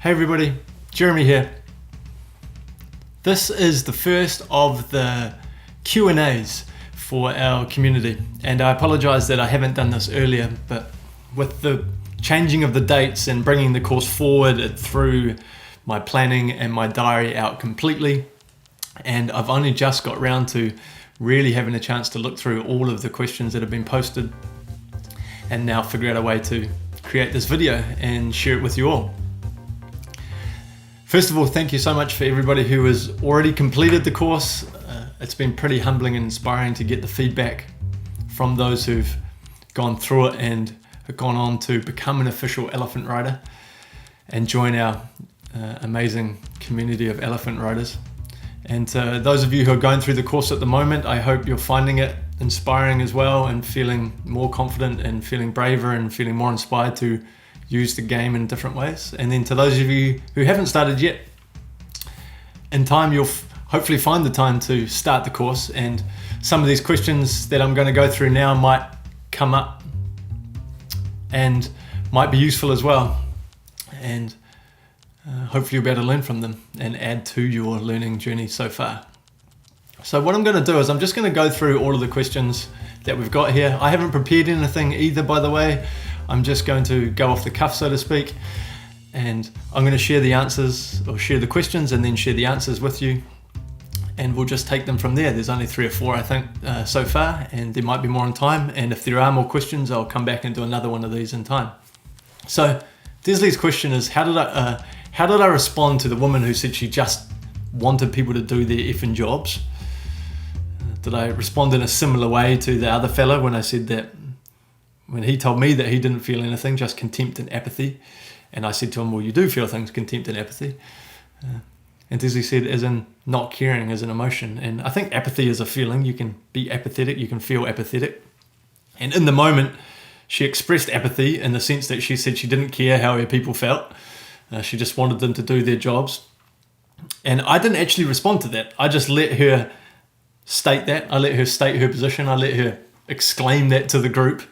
Hey everybody, Jeremy here. This is the first of the Q&As for our community, and I apologize that I haven't done this earlier, but with the changing of the dates and bringing the course forward, it threw my planning and my diary out completely, and I've only just got round to really having a chance to look through all of the questions that have been posted and now figure out a way to create this video and share it with you all. First of all, thank you so much for everybody who has already completed the course. It's been pretty humbling and inspiring to get the feedback from those who've gone through it and have gone on to become an official elephant rider and join our amazing community of elephant riders. And those of you who are going through the course at the moment, I hope you're finding it inspiring as well and feeling more confident and feeling braver and feeling more inspired to use the game in different ways. And then to those of you who haven't started yet, in time you'll hopefully find the time to start the course, and some of these questions that I'm going to go through now might come up and might be useful as well, and hopefully you'll be able to learn from them and add to your learning journey so far. So what I'm going to do is I'm just going to go through all of the questions that we've got here. I haven't prepared anything either, by the way. I'm just going to go off the cuff, so to speak, and I'm going to share the answers, or share the questions and then share the answers with you, and we'll just take them from there. There's only 3 or 4 I think so far, and there might be more in time, and if there are more questions I'll come back and do another one of these in time. So Desley's question is, how did I respond to the woman who said she just wanted people to do their effing jobs? Did I respond in a similar way to the other fellow when I said that, when he told me that he didn't feel anything, just contempt and apathy? And I said to him, well, you do feel things, contempt and apathy. And Desley said, as in not caring as an emotion. And I think apathy is a feeling. You can be apathetic, you can feel apathetic. And in the moment, she expressed apathy in the sense that she said she didn't care how her people felt. She just wanted them to do their jobs. And I didn't actually respond to that. I just let her state that. I let her state her position. I let her exclaim that to the group.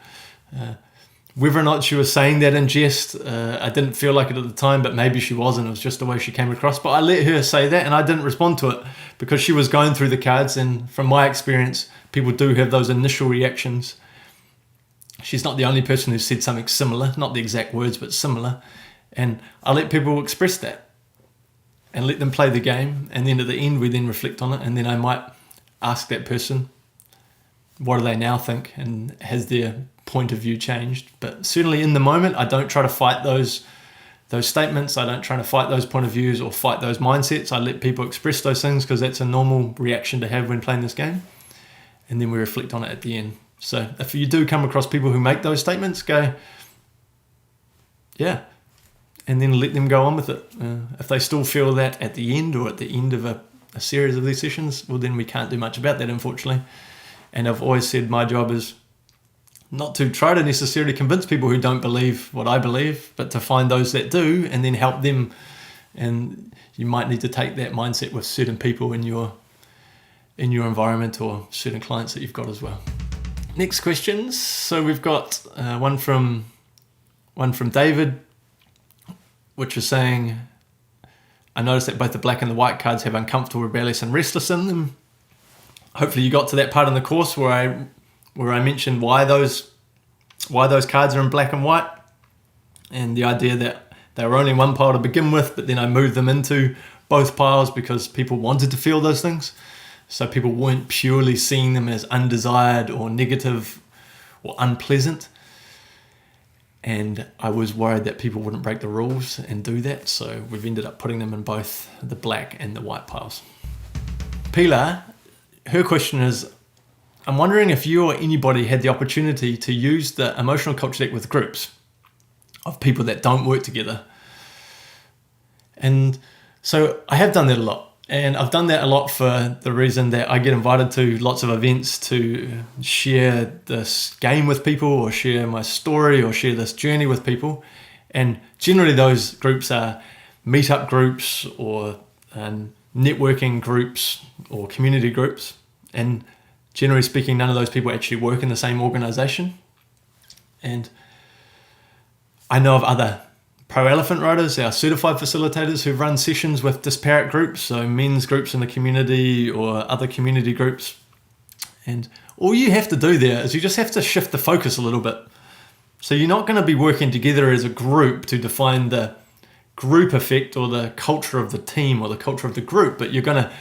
Whether or not she was saying that in jest, I didn't feel like it at the time, but maybe she wasn't. It was just the way she came across. But I let her say that, and I didn't respond to it because she was going through the cards. And from my experience, people do have those initial reactions. She's not the only person who said something similar, not the exact words, but similar. And I let people express that and let them play the game. And then at the end, we then reflect on it. And then I might ask that person, what do they now think? And has their point of view changed? But certainly in the moment, I don't try to fight those statements. I don't try to fight those point of views or fight those mindsets. I let people express those things because that's a normal reaction to have when playing this game. And then we reflect on it at the end. So if you do come across people who make those statements, go, yeah, and then let them go on with it. If they still feel that at the end or at the end of a series of these sessions, well, then we can't do much about that, unfortunately. And I've always said my job is not to try to necessarily convince people who don't believe what I believe, but to find those that do and then help them. And you might need to take that mindset with certain people in your environment or certain clients that you've got as well. Next questions. So we've got one from David, which was saying, I noticed that both the black and the white cards have uncomfortable, rebellious and restless in them. Hopefully you got to that part in the course where I mentioned why those cards are in black and white, and the idea that they were only one pile to begin with, but then I moved them into both piles because people wanted to feel those things. So people weren't purely seeing them as undesired or negative or unpleasant. And I was worried that people wouldn't break the rules and do that. So we've ended up putting them in both the black and the white piles. Pilar, her question is, I'm wondering if you or anybody had the opportunity to use the emotional culture deck with groups of people that don't work together. And so I have done that a lot. And I've done that a lot for the reason that I get invited to lots of events to share this game with people or share my story or share this journey with people. And generally those groups are meetup groups or networking groups or community groups. And generally speaking, none of those people actually work in the same organization. And I know of other pro-elephant riders, our certified facilitators who run sessions with disparate groups, so men's groups in the community or other community groups. And all you have to do there is you just have to shift the focus a little bit. So you're not going to be working together as a group to define the group effect or the culture of the team or the culture of the group, but you're going to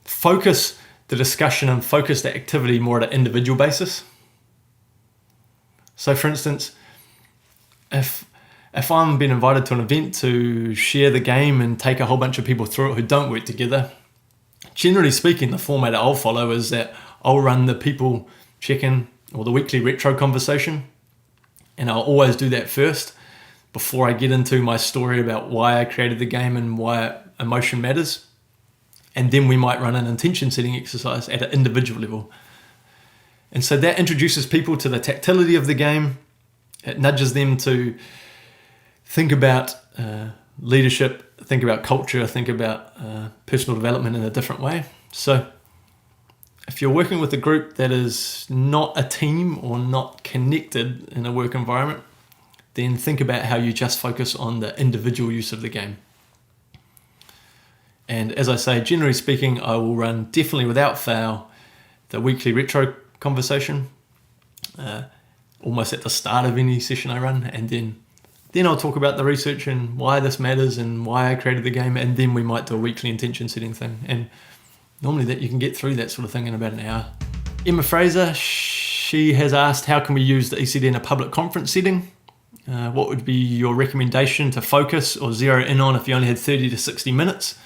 focus the discussion and focus the activity more at an individual basis. So for instance, if I'm being invited to an event to share the game and take a whole bunch of people through it who don't work together, generally speaking, the format I'll follow is that I'll run the people check-in or the weekly retro conversation, and I'll always do that first before I get into my story about why I created the game and why emotion matters. And then we might run an intention setting exercise at an individual level. And so that introduces people to the tactility of the game. It nudges them to think about leadership, think about culture, think about personal development in a different way. So if you're working with a group that is not a team or not connected in a work environment, then think about how you just focus on the individual use of the game. And as I say, generally speaking, I will run definitely without fail the weekly retro conversation, almost at the start of any session I run, and then I'll talk about the research and why this matters and why I created the game, and then we might do a weekly intention setting thing. And normally that you can get through that sort of thing in about an hour. Emma Fraser, she has asked, how can we use the ECD in a public conference setting? What would be your recommendation to focus or zero in on if you only had 30 to 60 minutes,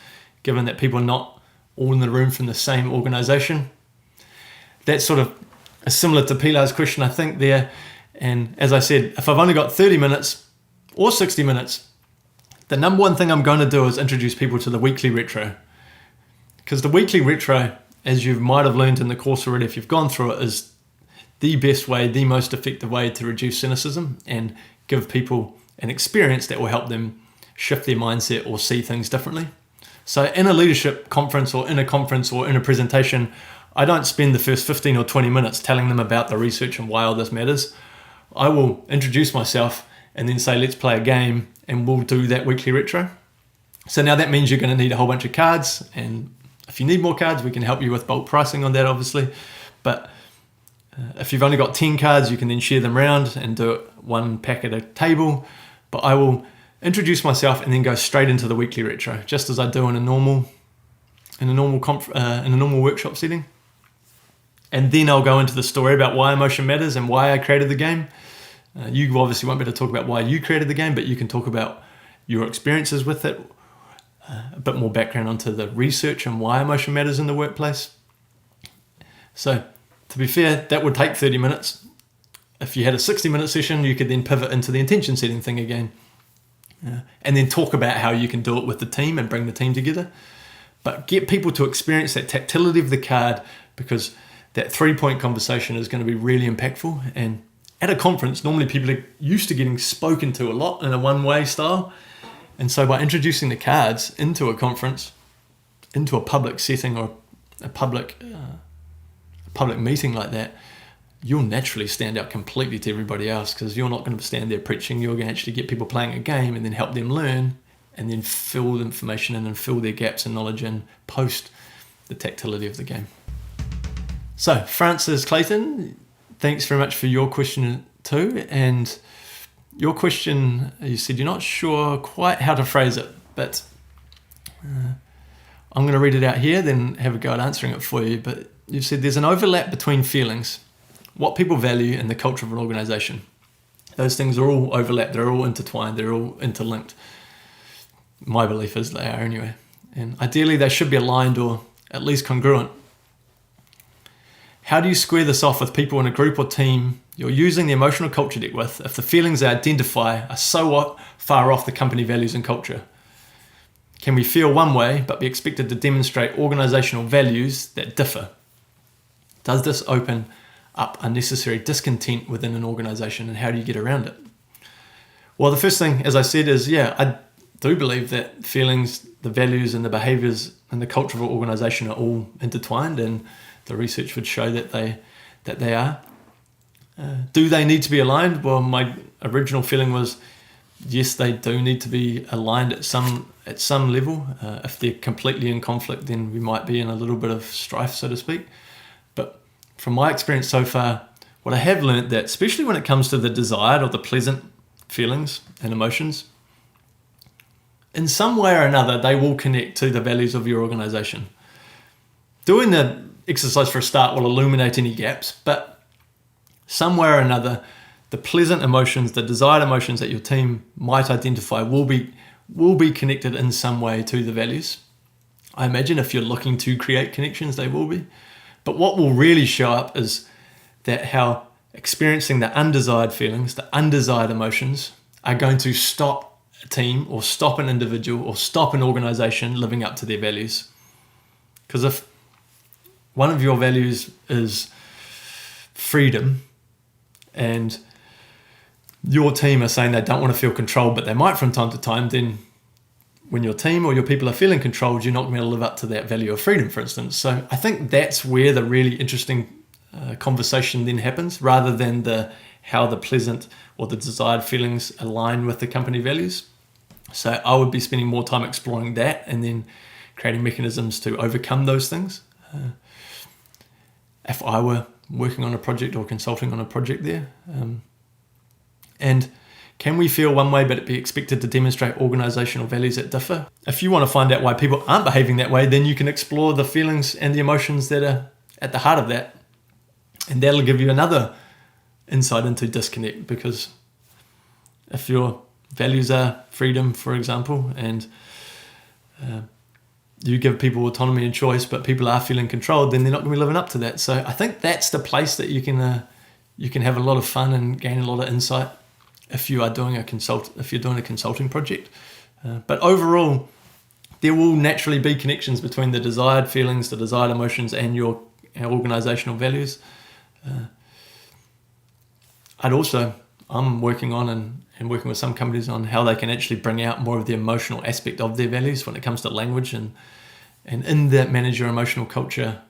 given that people are not all in the room from the same organization? That's sort of similar to Pilar's question, I think, there. And as I said, if I've only got 30 minutes or 60 minutes, the number one thing I'm going to do is introduce people to the weekly retro. Because the weekly retro, as you might have learned in the course already, if you've gone through it, is the best way, the most effective way to reduce cynicism and give people an experience that will help them shift their mindset or see things differently. So in a leadership conference or in a presentation, I don't spend the first 15 or 20 minutes telling them about the research and why all this matters. I will introduce myself and then say, let's play a game, and we'll do that weekly retro. So now that means you're going to need a whole bunch of cards, and if you need more cards, we can help you with bulk pricing on that, obviously. But if you've only got 10 cards, you can then share them around and do it one pack at a table. But I will introduce myself and then go straight into the weekly retro, just as I do in a normal workshop setting. And then I'll go into the story about why emotion matters and why I created the game. You obviously won't be able to talk about why you created the game, but you can talk about your experiences with it, a bit more background onto the research and why emotion matters in the workplace. So to be fair, that would take 30 minutes. If you had a 60-minute session, you could then pivot into the intention setting thing again. And then talk about how you can do it with the team and bring the team together. But get people to experience that tactility of the card, because that 3-point conversation is going to be really impactful. And at a conference, normally people are used to getting spoken to a lot in a one-way style. And so by introducing the cards into a conference, into a public setting or a public meeting like that, you'll naturally stand out completely to everybody else, because you're not going to stand there preaching. You're going to actually get people playing a game and then help them learn and then fill the information in and fill their gaps in knowledge in post the tactility of the game. So Francis Clayton, thanks very much for your question too. And your question, you said you're not sure quite how to phrase it, but I'm going to read it out here, then have a go at answering it for you. But you said there's an overlap between feelings, what people value, and the culture of an organization. Those things are all overlapped, they're all intertwined, they're all interlinked. My belief is they are anyway. And ideally they should be aligned or at least congruent. How do you square this off with people in a group or team you're using the emotional culture deck with if the feelings they identify are so far off the company values and culture? Can we feel one way but be expected to demonstrate organizational values that differ? Does this open up unnecessary discontent within an organization, and how do you get around it? Well, the first thing, as I said, is I do believe that feelings, the values and the behaviors and the culture of an organization are all intertwined, and the research would show that they are. Do they need to be aligned? Well, my original feeling was yes, they do need to be aligned at some level. If they're completely in conflict, then we might be in a little bit of strife, so to speak. But from my experience so far, what I have learned that, especially when it comes to the desired or the pleasant feelings and emotions, in some way or another, they will connect to the values of your organization. Doing the exercise for a start will illuminate any gaps, but some way or another, the pleasant emotions, the desired emotions that your team might identify will be connected in some way to the values. I imagine if you're looking to create connections, they will be. But what will really show up is that how experiencing the undesired feelings, the undesired emotions, are going to stop a team or stop an individual or stop an organization living up to their values. Because if one of your values is freedom and your team are saying they don't want to feel controlled, but they might from time to time, then when your team or your people are feeling controlled, you're not going to live up to that value of freedom, for instance. So I think that's where the really interesting conversation then happens, rather than how the pleasant or the desired feelings align with the company values. So I would be spending more time exploring that and then creating mechanisms to overcome those things. If I were working on a project or consulting on a project there. And can we feel one way but be expected to demonstrate organizational values that differ? If you want to find out why people aren't behaving that way, then you can explore the feelings and the emotions that are at the heart of that. And that'll give you another insight into disconnect, because if your values are freedom, for example, and you give people autonomy and choice, but people are feeling controlled, then they're not going to be living up to that. So I think that's the place that you can have a lot of fun and gain a lot of insight if you are doing a consulting project. But overall, there will naturally be connections between the desired feelings, the desired emotions, and your organizational values. I'm working on and working with some companies on how they can actually bring out more of the emotional aspect of their values when it comes to language. And in that Manage Your Emotional Culture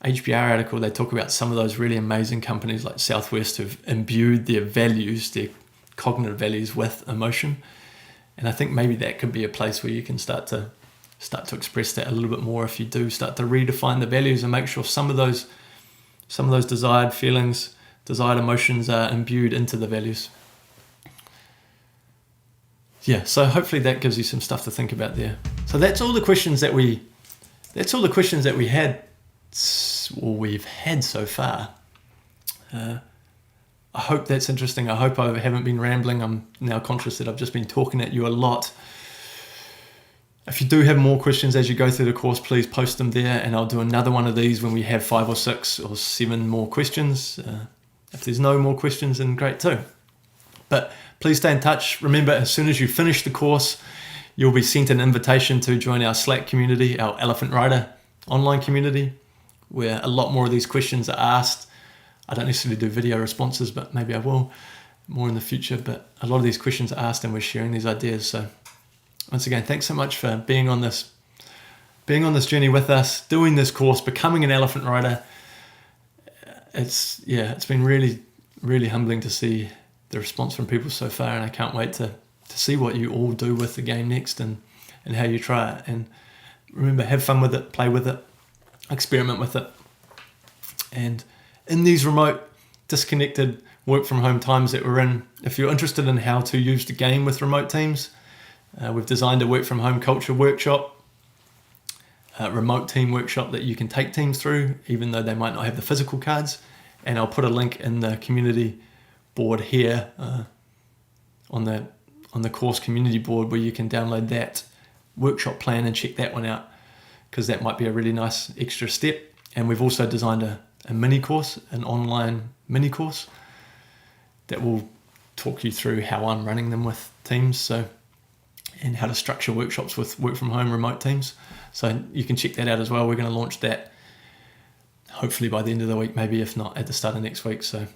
HBR article, they talk about some of those really amazing companies like Southwest who've imbued their values, their cognitive values, with emotion. And I think maybe that could be a place where you can start to express that a little bit more if you do start to redefine the values and make sure some of those desired feelings, desired emotions are imbued into the values. Yeah, so hopefully that gives you some stuff to think about there. So that's all the questions that we've had so far. I hope that's interesting. I hope I haven't been rambling. I'm now conscious that I've just been talking at you a lot. If you do have more questions as you go through the course, please post them there, and I'll do another one of these when we have 5 or 6 or 7 more questions. If there's no more questions, then great too. But please stay in touch. Remember, as soon as you finish the course, you'll be sent an invitation to join our Slack community, our Elephant Rider online community, where a lot more of these questions are asked. I don't necessarily do video responses, but maybe I will more in the future. But a lot of these questions are asked and we're sharing these ideas. So once again, thanks so much for being on this journey with us, doing this course, becoming an elephant rider. It's been really, really humbling to see the response from people so far, and I can't wait to see what you all do with the game next and how you try it. And remember, have fun with it, play with it, experiment with it. And in these remote, disconnected, work from home times that we're in, if you're interested in how to use the game with remote teams, we've designed a work from home culture workshop, a remote team workshop that you can take teams through, even though they might not have the physical cards. And I'll put a link in the community board here on the course community board where you can download that workshop plan and check that one out, because that might be a really nice extra step. And we've also designed a mini course, an online mini course that will talk you through how I'm running them with teams, and how to structure workshops with work from home remote teams. So you can check that out as well. We're going to launch that hopefully by the end of the week, maybe if not at the start of next week. So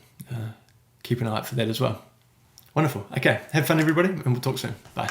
keep an eye out for that as well. Wonderful. Okay, have fun everybody, and we'll talk soon. Bye.